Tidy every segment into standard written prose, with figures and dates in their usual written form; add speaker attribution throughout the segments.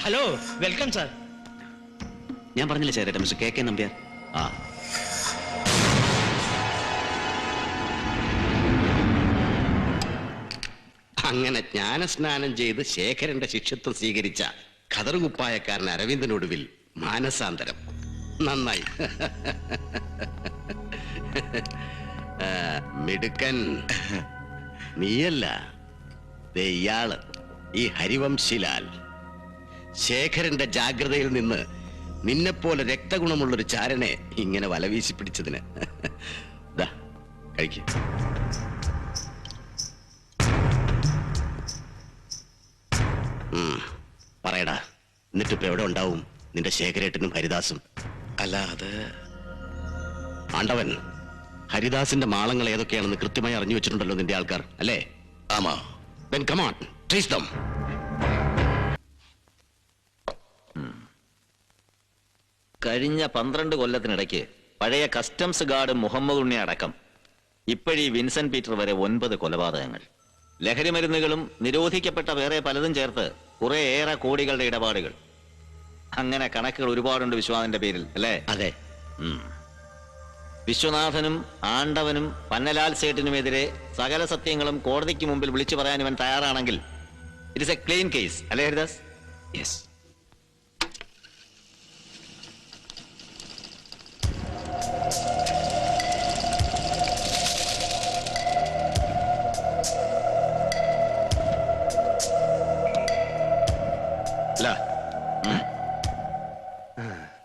Speaker 1: Hello, welcome sir.
Speaker 2: ഞാൻ പറഞ്ഞില്ലേ ചേരട്ടെ, mister K K Nambiar. ആ
Speaker 3: അങ്ങനെ ജ്ഞാനസ്നാനം ചെയ്ത് ശേഖരന്റെ ശിഷ്യത്വം സ്വീകരിച്ച ഖദറുകുപ്പായക്കാരൻ അരവിന്ദനൊടുവിൽ മാനസാന്തരം. നന്നായി. മിടുക്കൻ. നീയല്ല, ദേ ഇയാള്, ഈ ഹരിവംശിലാൽ. ശേഖരന്റെ ജാഗ്രതയിൽ നിന്ന് നിന്നെപ്പോലെ രക്തഗുണമുള്ളൊരു ചാരനെ ഇങ്ങനെ വലവീശി പിടിച്ചതിന്. കഴിക്ക. പറയടാ, എന്നിട്ടിപ്പോ എവിടെ ഉണ്ടാവും നിന്റെ ശേഖരേട്ടനും ഹരിദാസും?
Speaker 4: അല്ല, അത്
Speaker 3: ആണ്ടവൻ ഹരിദാസിന്റെ മാളങ്ങൾ ഏതൊക്കെയാണെന്ന് കൃത്യമായി അറിഞ്ഞു വെച്ചിട്ടുണ്ടല്ലോ നിന്റെ ആൾക്കാർ, അല്ലേ?
Speaker 4: ആമാ.
Speaker 3: Then come on, trace them.
Speaker 5: കഴിഞ്ഞ 12 കൊല്ലത്തിനിടയ്ക്ക് പഴയ കസ്റ്റംസ് ഗാർഡ് മുഹമ്മദ് ഉണ്ണി അടക്കം ഇപ്പോഴീ വിൻസെന്റ് പീറ്റർ വരെ 9 കൊലപാതകങ്ങൾ. ലഹരി മരുന്നുകളും നിരോധിക്കപ്പെട്ട വേറെ പലതും ചേർത്ത് കുറേയേറെ കോടികളുടെ ഇടപാടുകൾ. അങ്ങനെ കണക്കുകൾ ഒരുപാടുണ്ട് വിശ്വാസിന്റെ പേരിൽ, അല്ലേ?
Speaker 3: അതെ.
Speaker 5: വിശ്വനാഥനും ആണ്ടവനും പന്നലാൽ സേട്ടിനുമെതിരെ സകല സത്യങ്ങളും കോടതിക്ക് മുമ്പിൽ വിളിച്ചു പറയാൻ ഇവൻ തയ്യാറാണെങ്കിൽ it is A clean case, അല്ലേ ഹരിദാസ്?
Speaker 2: യെസ്.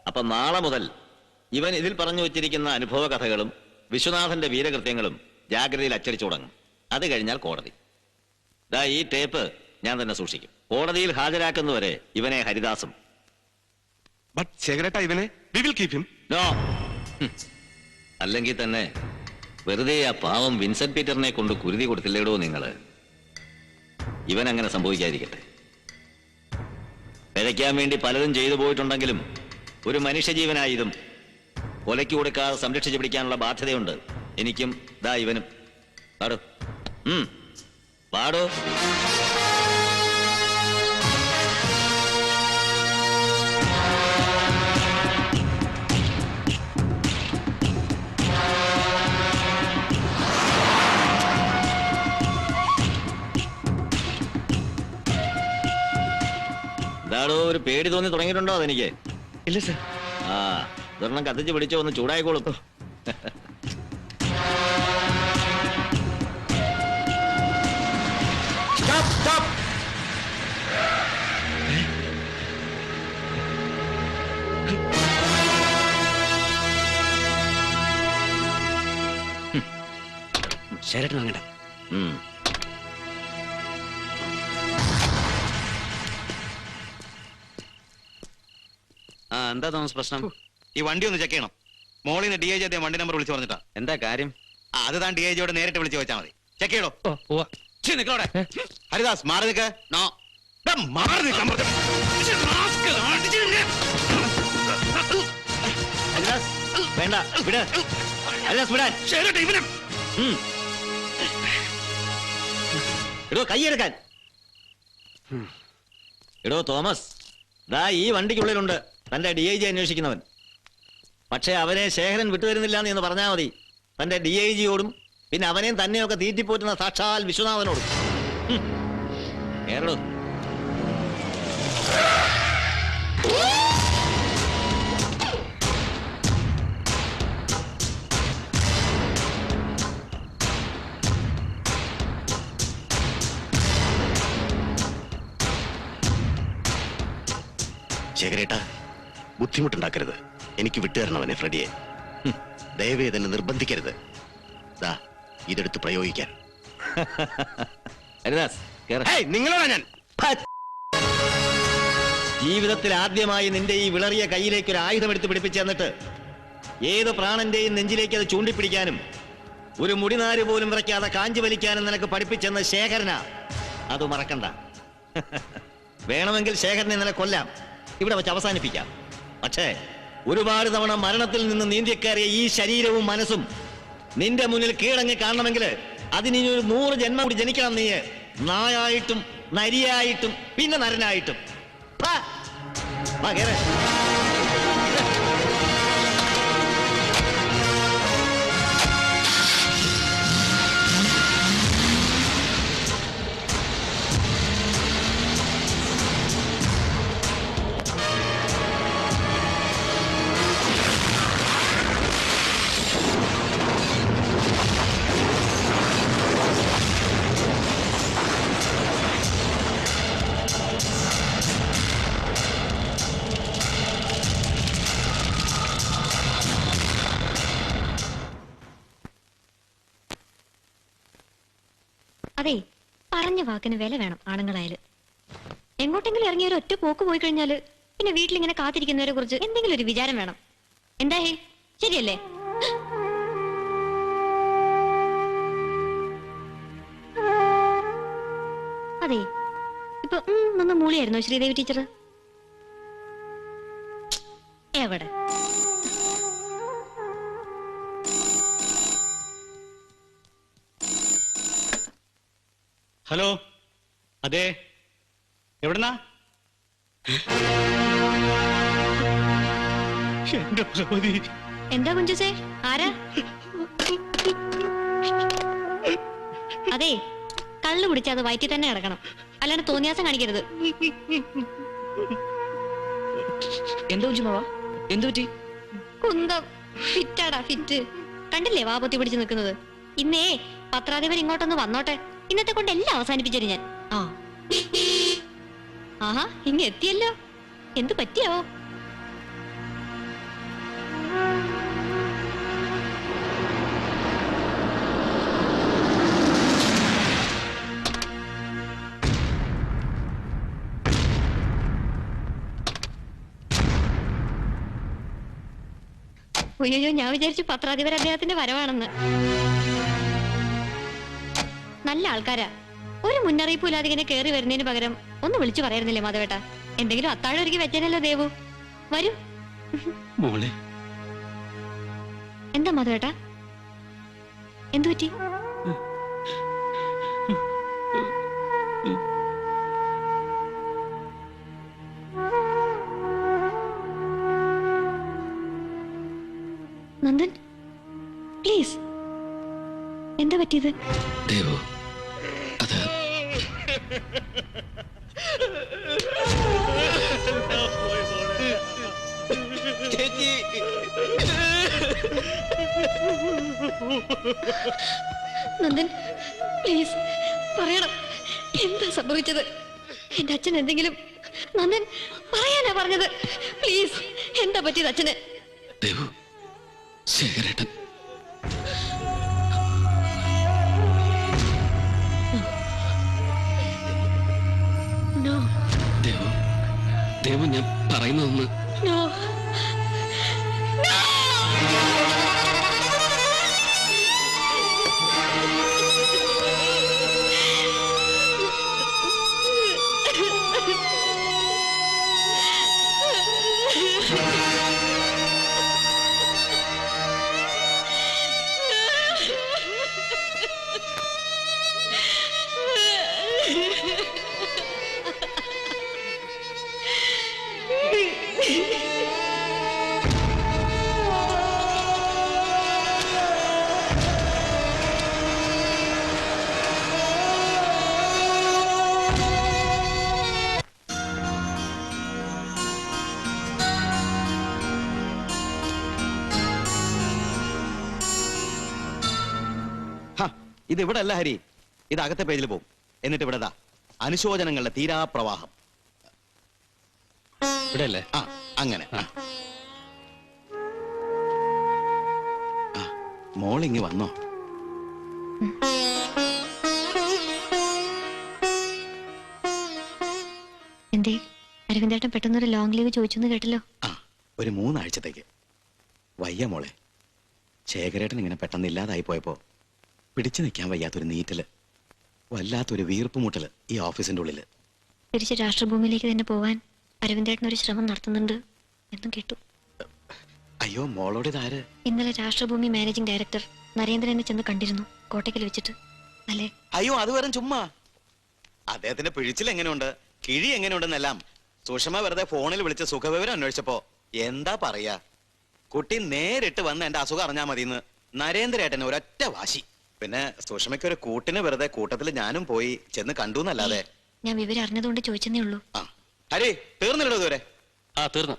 Speaker 5: അപ്പൊ നാളെ മുതൽ ഇവൻ ഇതിൽ പറഞ്ഞു വച്ചിരിക്കുന്ന അനുഭവ കഥകളും വിശ്വനാഥന്റെ വീരകൃത്യങ്ങളും ജാഗ്രതയിൽ അച്ചടിച്ചു തുടങ്ങും. അത് കഴിഞ്ഞാൽ കോടതി. ഈ ടേപ്പ് ഞാൻ തന്നെ സൂക്ഷിക്കും. കോടതിയിൽ ഹാജരാക്കുന്നവരെ ഇവനെ ഹരിദാസും. നോ, അല്ലെങ്കിൽ തന്നെ വെറുതെ ആ പാവം വിൻസെന്റ് പീറ്ററിനെ കൊണ്ട് കുരുതി കൊടുത്തില്ലേടോ നിങ്ങള്. ഇവൻ അങ്ങനെ സംഭവിക്കാതിരിക്കട്ടെ. പിഴയ്ക്കാൻ വേണ്ടി പലതും ചെയ്തു പോയിട്ടുണ്ടെങ്കിലും ഒരു മനുഷ്യജീവനായതും കൊലയ്ക്ക് കൊടുക്കാതെ സംരക്ഷിച്ചു പിടിക്കാനുള്ള ബാധ്യതയുണ്ട് എനിക്കും ഇവനും. പാടോ, പാടോ. ഇതാടോ, ഒരു പേടി തോന്നി തുടങ്ങിയിട്ടുണ്ടോ അതെനിക്ക്?
Speaker 1: ഇല്ല സർ.
Speaker 5: ആ, ഇതൊരെണ്ണം കത്തിച്ച് പിടിച്ചോ, ഒന്ന് ചൂടായിക്കോളും.
Speaker 2: ശരട്ടൻ അങ്ങനെ. എന്താ തോമസ് പ്രശ്നം?
Speaker 4: ഈ വണ്ടി ഒന്ന് ചെക്ക് ചെയ്യണം. മോളിൽ നിന്ന് DIG അദ്ദേഹം വണ്ടി നമ്പർ വിളിച്ചു പറഞ്ഞിട്ടാ.
Speaker 2: എന്താ കാര്യം?
Speaker 4: അത് താൻ DIGയോട് നേരിട്ട് വിളിച്ചു വെച്ചാൽ മതി. ചെക്ക് ചെയ്യണോ? ഹരിദാസ്, മാറി നിൽക്ക്. മാറി നിൽക്കാൻ
Speaker 5: വേണ്ട, വിട്. എടോ, കൈയെടുക്കാൻ. എടോ തോമസ്, ഈ വണ്ടിക്കുള്ളിലുണ്ട് തന്റെ DIG അന്വേഷിക്കുന്നവൻ. പക്ഷെ അവനെ ശേഖരൻ വിട്ടുതരുന്നില്ല എന്ന് പറഞ്ഞാൽ മതി. തന്റെ DIGയോടും പിന്നെ അവനെയും തന്നെയൊക്കെ തീറ്റിപ്പോറ്റുന്ന സാക്ഷാൽ വിശ്വനാഥനോടും. കേരളോ.
Speaker 3: ശേഖരേട്ടാ, ബുദ്ധിമുട്ടുണ്ടാക്കരുത്. എനിക്ക് വിട്ടുതരണവനെ ഫ്രെഡിയെ. ദയവേ തന്നെ നിർബന്ധിക്കരുത്. ഇതെടുത്ത് പ്രയോഗിക്കാൻ.
Speaker 4: നിങ്ങളാണ് ഞാൻ.
Speaker 5: ജീവിതത്തിൽ ആദ്യമായി നിന്റെ ഈ വിളറിയ കയ്യിലേക്ക് ഒരു ആയുധമെടുത്ത് പിടിപ്പിച്ചു തന്നിട്ട് ഏത് പ്രാണന്റെയും നെഞ്ചിലേക്ക് അത് ചൂണ്ടിപ്പിടിക്കാനും ഒരു മുടിനാര് പോലും വിറയ്ക്കാതെ കാഞ്ചി വലിക്കാനും നിനക്ക് പഠിപ്പിച്ചെന്ന് ശേഖരനാ. അത് മറക്കണ്ട. വേണമെങ്കിൽ ശേഖരനെ നിന്നെ കൊല്ലാം, ഇവിടെ വെച്ച് അവസാനിപ്പിക്കാം. പക്ഷേ ഒരുപാട് തവണ മരണത്തിൽ നിന്ന് നീന്തിക്കയറിയ ഈ ശരീരവും മനസ്സും നിന്റെ മുന്നിൽ കീഴടങ്ങി കാണണമെങ്കിൽ അതിനി ഒരു 100 ജന്മം കൂടി ജനിക്കണം. നീ നായായിട്ടും നരിയായിട്ടും പിന്നെ നരനായിട്ടും.
Speaker 3: വാ കേറ്.
Speaker 6: അതെ, പറഞ്ഞ വാക്കിന് വില വേണം ആണുങ്ങളായാലും. എങ്ങോട്ടെങ്കിലും ഇറങ്ങിയ ഒരു ഒറ്റ പോക്ക് പോയി കഴിഞ്ഞാല് പിന്നെ വീട്ടിലിങ്ങനെ കാത്തിരിക്കുന്നവരെ കുറിച്ച് എന്തെങ്കിലും ഒരു വിചാരം വേണം. എന്തായേ, ശരിയല്ലേ? അതെ, ഇപ്പൊ ഒന്ന് മൂളിയായിരുന്നോ ശ്രീദേവി ടീച്ചർ? എവിടെ?
Speaker 1: ഹലോ, അതെ, എവിടെന്നാ? എന്റെ ഭഗവതി.
Speaker 6: എന്താ കുഞ്ചുസേ, ആരാ? അതെ, കള്ളു കുടിച്ചാ അത് വയറ്റിൽ തന്നെ കിടക്കണം, അല്ലാണ്ട് തോന്നിയാസം കാണിക്കരുത്.
Speaker 1: എന്താ കുഞ്ചുമാവാ, എന്തു പറ്റി?
Speaker 6: കുന്തം ഫിറ്റാടാ, ഫിറ്റ്. കണ്ടില്ലേ വാപത്തി പിടിച്ച് നിൽക്കുന്നത്? ഇന്നേ പത്രാധിപർ ഇങ്ങോട്ടൊന്ന് വന്നോട്ടെ, ഇന്നത്തെ കൊണ്ട് എല്ലാം അവസാനിപ്പിച്ചു ഞാൻ. ആഹാ, ഇങ്ങ എത്തിയല്ലോ. എന്തു പറ്റിയാവോ? അയ്യോ, ഞാൻ വിചാരിച്ചു പത്രാധിപർ അദ്ദേഹത്തിന്റെ വരവാണെന്ന്. നല്ല ആൾക്കാരാ. ഒരു മുന്നറിയിപ്പും ഇല്ലാതെ ഇങ്ങനെ കയറി വരുന്നതിന് പകരം ഒന്ന് വിളിച്ചു പറയായിരുന്നില്ലേ മാധവേട്ട? എന്തെങ്കിലും അത്താഴം ഒരുക്കി വെച്ചേനല്ലോ ദേവു. വരൂ.
Speaker 2: മോളെ,
Speaker 6: എന്താ മാധവേട്ട, എന്തു പറ്റി? നന്ദൻ, പ്ലീസ്, എന്താ പറ്റിയത്?
Speaker 2: ദേവു, അത്
Speaker 6: നന്ദൻ, പ്ലീസ് പറയണം, എന്താ സംഭവിച്ചത്? എന്റെ അച്ഛൻ എന്തെങ്കിലും... നന്ദൻ, പറയാനാ പറഞ്ഞത്. പ്ലീസ്, എന്താ പറ്റിയത് അച്ഛന്?
Speaker 2: ദേവു, ശേഖരേട്ടൻ
Speaker 6: നോ.
Speaker 2: ദേവു, ദേവു, ഞാൻ പറയുന്നതൊന്ന്.
Speaker 6: നോ.
Speaker 3: ഇത് ഇവിടെ അല്ല ഹരി, ഇത് അകത്തെ പേജിൽ പോകും. എന്നിട്ട് ഇവിടെ അനുശോചനങ്ങളുടെ തീരാപ്രവാഹം.
Speaker 2: ഇവിടെ അല്ലേ?
Speaker 3: ആ, അങ്ങനെ. മോളിങ്ങി വന്നോ?
Speaker 6: എന്തേ അരവിന്ദേട്ടൻ പെട്ടെന്നൊരു ലോങ് ലീവ് ചോദിച്ചെന്ന് കേട്ടല്ലോ.
Speaker 3: ഒരു 3 ആഴ്ചത്തേക്ക്. വയ്യ മോളെ, ശേഖരേട്ടൻ ഇങ്ങനെ പെട്ടെന്ന് ഇല്ലാതായി പോയപ്പോ പിടിച്ചു നിൽക്കാൻ വയ്യാത്തൊരു നീറ്റല്, വല്ലാത്തൊരു വീർപ്പുമുട്ടല് ഈ ഓഫീസിന്റെ ഉള്ളില്.
Speaker 6: തിരിച്ച് രാഷ്ട്രഭൂമിയിലേക്ക് തന്നെ പോവാൻ അരവിന്ദേട്ടൻ ഒരു ശ്രമം നടത്തുന്നുണ്ട് എന്നും കേട്ടു.
Speaker 3: അയ്യോ, മോളോട് ഇതാര്?
Speaker 6: ഇന്നലെ രാഷ്ട്രഭൂമി മാനേജിംഗ് ഡയറക്ടർ നരേന്ദ്രനെ ചെന്ന് കണ്ടിരുന്നു, കോട്ടയ്ക്കൽ വെച്ചിട്ട്. അല്ലേ?
Speaker 3: അയ്യോ, അത് വെറും ചുമ്മാ. അദ്ദേഹത്തിന്റെ പിഴിച്ചിൽ എങ്ങനെയുണ്ട്, കിഴി എങ്ങനെയുണ്ടെന്നെല്ലാം സുഷമ വെറുതെ ഫോണിൽ വിളിച്ച് സുഖവിവരം അന്വേഷിച്ചപ്പോ എന്താ പറയാ, കുട്ടി നേരിട്ട് വന്ന് എന്റെ അസുഖം അറിഞ്ഞാ മതിയെന്ന് നരേന്ദ്രേട്ടന് ഒരൊറ്റ വാശി. പിന്നെ സുഷമയ്ക്ക് ഒരു കൂട്ടിന് വെറുതെ കൂട്ടത്തിൽ ഞാനും പോയി ചെന്ന് കണ്ടു എന്നല്ലാതെ.
Speaker 6: ഞാൻ വിവരം അറിഞ്ഞതുകൊണ്ട് ചോദിച്ചെന്നേ ഉള്ളൂ.
Speaker 3: ആ ഹരി, തീർന്നില്ലടോ ഇതുവരെ?
Speaker 2: ആ തീർന്നു.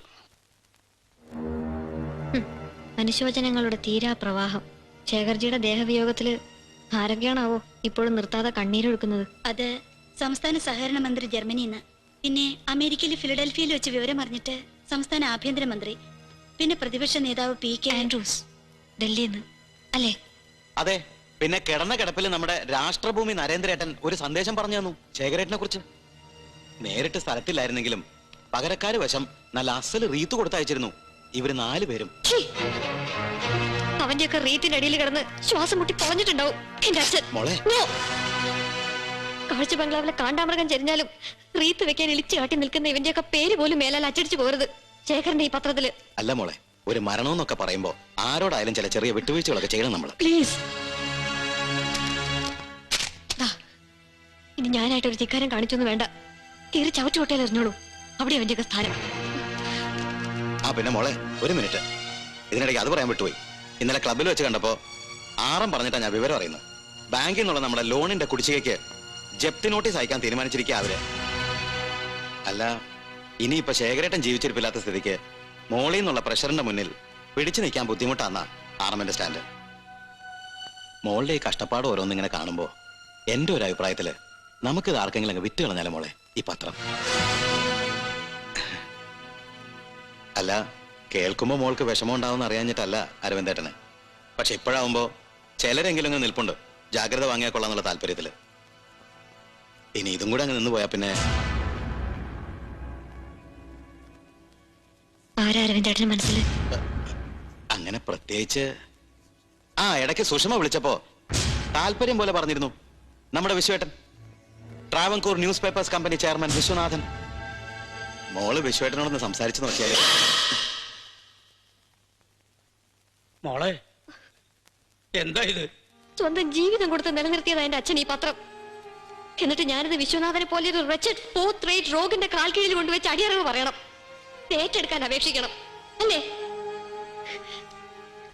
Speaker 6: അനുശോചനങ്ങളുടെ തീരാ പ്രവാഹം. ശേഖർജിയുടെ ദേഹവിയോഗത്തില് ആരൊക്കെയാണാവോ ഇപ്പോഴും നിർത്താതെ കണ്ണീരൊഴുക്കുന്നത്?
Speaker 7: അത് സംസ്ഥാന സഹകരണ മന്ത്രി ജർമ്മനിയിൽ നിന്ന്, പിന്നെ അമേരിക്കയിലെ ഫിലഡൽഫിയയിൽ വെച്ച് വിവരം അറിഞ്ഞിട്ട് സംസ്ഥാന ആഭ്യന്തരമന്ത്രി, പിന്നെ പ്രതിപക്ഷ നേതാവ് പി.കെ.
Speaker 6: ആൻഡ്രൂസ് ഡൽഹിയിൽ നിന്ന് അല്ലേ?
Speaker 3: അതെ. പിന്നെ കിടന്ന കിടപ്പിൽ നമ്മുടെ രാഷ്ട്രഭൂമി നരേന്ദ്രേട്ടൻ ഒരു സന്ദേശം പറഞ്ഞു തന്നു ശേഖരേട്ടനെ കുറിച്ച്. നേരിട്ട് സ്ഥലത്തില്ലായിരുന്നെങ്കിലും പകരക്കാര് വശം നല്ല അസല് റീത്ത് കൊടുത്തയച്ചിരുന്നു ഇവര് 4 പേരും.
Speaker 6: അവന്റെയൊക്കെ റീത്തിന്റെ അടിയിൽ കിടന്ന് ശ്വാസം മുട്ടി പൊളഞ്ഞിട്ടുണ്ടാവും എന്റെ അച്ഛൻ.
Speaker 3: മോളെ,
Speaker 6: കാഴ്ച ബംഗ്ലാവിലെ കാണ്ടാമൃഗം ചെരിഞ്ഞാലും റീത്ത് വെക്കാൻ ഇളിച്ചു കാട്ടി നിൽക്കുന്ന ഇവന്റെയൊക്കെ പേര് പോലും മേലാൽ അച്ചടിച്ചു പോകരുത് ശേഖരന്റെ ഈ പത്രത്തില്.
Speaker 3: അല്ല മോളെ, ഒരു മരണമെന്നൊക്കെ പറയുമ്പോ ആരോടായാലും ചില ചെറിയ വിട്ടുവീഴ്ചകളൊക്കെ ചെയ്യണം നമ്മള്.
Speaker 6: പ്ലീസ്. ഇനി ഞാനായിട്ടൊരു ധിക്കാരം കാണിച്ചൊന്നും വേണ്ട. തീരെ ചവച്ചു കൊട്ടയിൽ എറിഞ്ഞോളൂ. അവിടെ അവന്റെയൊക്കെ സ്ഥാനം.
Speaker 3: ആ പിന്നെ മോളെ, ഒരു മിനിറ്റ്, ഇതിനിടയ്ക്ക് അത് പറയാൻ വിട്ടുപോയി. ഇന്നലെ ക്ലബ്ബിൽ വെച്ച് കണ്ടപ്പോ ആറം പറഞ്ഞിട്ടാ ഞാൻ വിവരം അറിയുന്നത്. ബാങ്കിൽ നിന്നുള്ള നമ്മുടെ ലോണിന്റെ കുടിശ്ശികയ്ക്ക് ജപ്തി നോട്ടീസ് അയക്കാൻ തീരുമാനിച്ചിരിക്കുക അവര്. അല്ല, ഇനിയിപ്പോ ശേഖരേട്ടൻ ജീവിച്ചിരിപ്പില്ലാത്ത സ്ഥിതിക്ക് മോളിൽ നിന്നുള്ള പ്രഷറിന്റെ മുന്നിൽ പിടിച്ചു നിൽക്കാൻ ബുദ്ധിമുട്ടാന്നാ ആറമ്മന്റെ സ്റ്റാൻഡ്. മോളുടെ ഈ കഷ്ടപ്പാട് ഓരോന്നിങ്ങനെ കാണുമ്പോ എന്റെ ഒരു അഭിപ്രായത്തില് നമുക്കിത് ആർക്കെങ്കിലും അങ്ങ് വിറ്റ് കളഞ്ഞാലും മോളെ ഈ പത്രം. അല്ല, കേൾക്കുമ്പോ മോൾക്ക് വിഷമം ഉണ്ടാവുമെന്ന് അറിയാഞ്ഞിട്ടല്ല അരവിന്ദേട്ടന്. പക്ഷെ ഇപ്പോഴാവുമ്പോ ചിലരെങ്കിലും അങ്ങ് നിൽപ്പുണ്ട് ജാഗ്രത വാങ്ങിയാൽ കൊള്ളാന്നുള്ള താല്പര്യത്തില്. ഇനി ഇതും കൂടെ അങ്ങ് നിന്ന് പോയാ പിന്നെ
Speaker 6: അരവിന്ദേട്ടന് മനസ്സിൽ
Speaker 3: അങ്ങനെ പ്രത്യേകിച്ച്. ആ ഇടയ്ക്ക് സുഷമ വിളിച്ചപ്പോ താല്പര്യം പോലെ പറഞ്ഞിരുന്നു നമ്മുടെ വിശ്വേട്ടൻ, Travancore news papers company chairman Vishwanathan. മോള് വിശ്വേട്ടനോടൊന്ന് സംസാരിച്ചു നോക്കിയാൽ.
Speaker 1: മോളെ, എന്താ ഇത്?
Speaker 6: സ്വന്തം ജീവിതം കൊടുത്ത് നിലനിർത്തിയത് എന്റെ അച്ഛൻ ഈ പത്രം. എന്നിട്ട് ഞാനിത് വിശ്വനാഥനെ പോലെ ഒരു റിച്ചർഡ് 4th rate രോഗിന്റെ കാൽ കീഴിൽ കൊണ്ടുവച്ച് അടിയറവ് പറയണം, ഏറ്റെടുക്കാൻ അപേക്ഷിക്കണം അല്ലേ?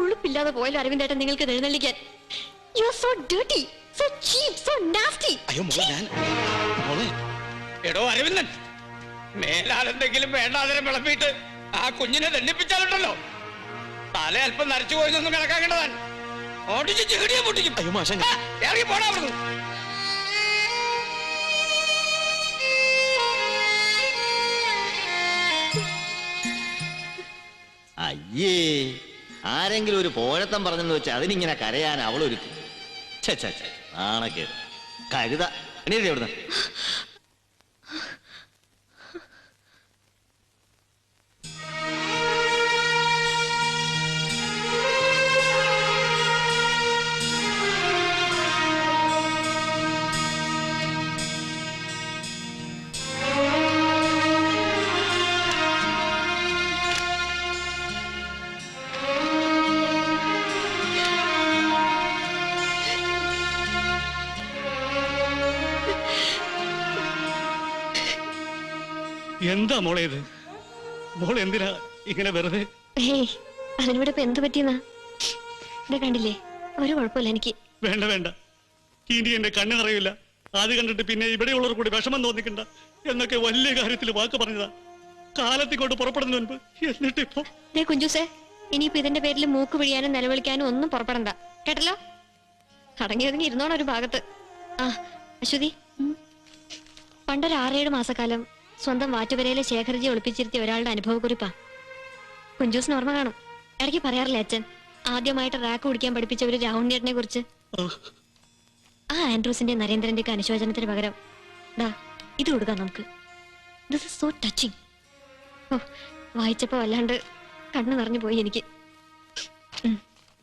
Speaker 6: ഉളുപ്പില്ലാതെ പോയല്ലോ അരവിന്ദേട്ടൻ നിങ്ങൾക്ക് എഴുന്നള്ളിക്കാൻ. You are so dirty, so cheap, so nasty.
Speaker 3: അയ്യോ മോളെ, ഞാൻ മോളെ.
Speaker 1: എടോ അരവിന്ദൻ, മേലാലെന്തെങ്കിലും വേണ്ടാതരം വിളപ്പിയിട്ട് ആ കുഞ്ഞിനെ ദണ്ഡിപ്പിച്ചാലുണ്ടല്ലോ തല അല്പം നരച്ചു പോയെന്നൊന്നും കണക്കാക്കേണ്ടതാണ്. ഓടിച്ച് ചെകിടിയെ പൊട്ടിക്കും.
Speaker 3: അയ്യോ മാഷ,
Speaker 1: ഇറങ്ങി പോടാ അവിടുന്ന്.
Speaker 5: അയ്യേ, ആരെങ്കിലും ഒരു പോഴത്തം പറഞ്ഞെന്ന് വെച്ചാൽ അതിനിങ്ങനെ കരയാൻ അവളൊരുത്തി. നാണക്കേട് കരുത. എണീതി എവിടുന്ന്?
Speaker 1: എന്താ മോളെ ഇത്? മോൾ എന്തിനാ ഇങ്ങനെ വെറുതെ?
Speaker 6: അതിനിവിടെ ഇപ്പൊ എന്ത് പറ്റിയെന്നാ? ഇത് കണ്ടില്ലേ, ഒരു കുഴപ്പമില്ല എനിക്ക്.
Speaker 1: വേണ്ട വേണ്ട, ഇനി എന്റെ കണ്ണ് അറിയില്ല. ആദ്യം കണ്ടിട്ട് പിന്നെ ഇവിടെയുള്ളവർ കൂടി വിഷമം തോന്നിക്കണ്ട എന്നൊക്കെ വലിയ കാര്യത്തിൽ വാക്ക് പറഞ്ഞതാ കാലത്തിക്കോട്ട് പുറപ്പെടുന്ന മുൻപ്. എന്നിട്ടിപ്പോ
Speaker 6: കുഞ്ചൂസേ, ഇനിയിപ്പോ ഇതിന്റെ പേരിൽ മൂക്ക് പിഴിയാനും നിലവിളിക്കാനും ഒന്നും പുറപ്പെടണ്ട കേട്ടല്ലോ. അടങ്ങി ഒതുങ്ങി ഇരുന്നോണം ഒരു ഭാഗത്ത്. ആ അശ്വതി, പണ്ടൊരു 6-7 മാസക്കാലം സ്വന്തം വാറ്റുവരയിലെ ശേഖർജി ഒളിപ്പിച്ചിരുത്തിയ ഒരാളുടെ അനുഭവക്കുറിപ്പാ. കുഞ്ചൂസിന് ഓർമ്മ കാണും, ഇടയ്ക്ക് പറയാറില്ലേ അച്ഛൻ ആദ്യമായിട്ട് റാക്ക് കുടിക്കാൻ പഠിപ്പിച്ച ഒരു രാഹുണ്യേട്ടനെ കുറിച്ച്. ആ ആൻഡ്രൂസിന്റെ നരേന്ദ്രന്റെ ഒക്കെ അനുശോചനത്തിന് പകരം ഇത് കൊടുക്കാം നമുക്ക്. This is so touching. ഓ, വായിച്ചപ്പോ വല്ലാണ്ട് കണ്ണു നിറഞ്ഞു പോയി എനിക്ക്.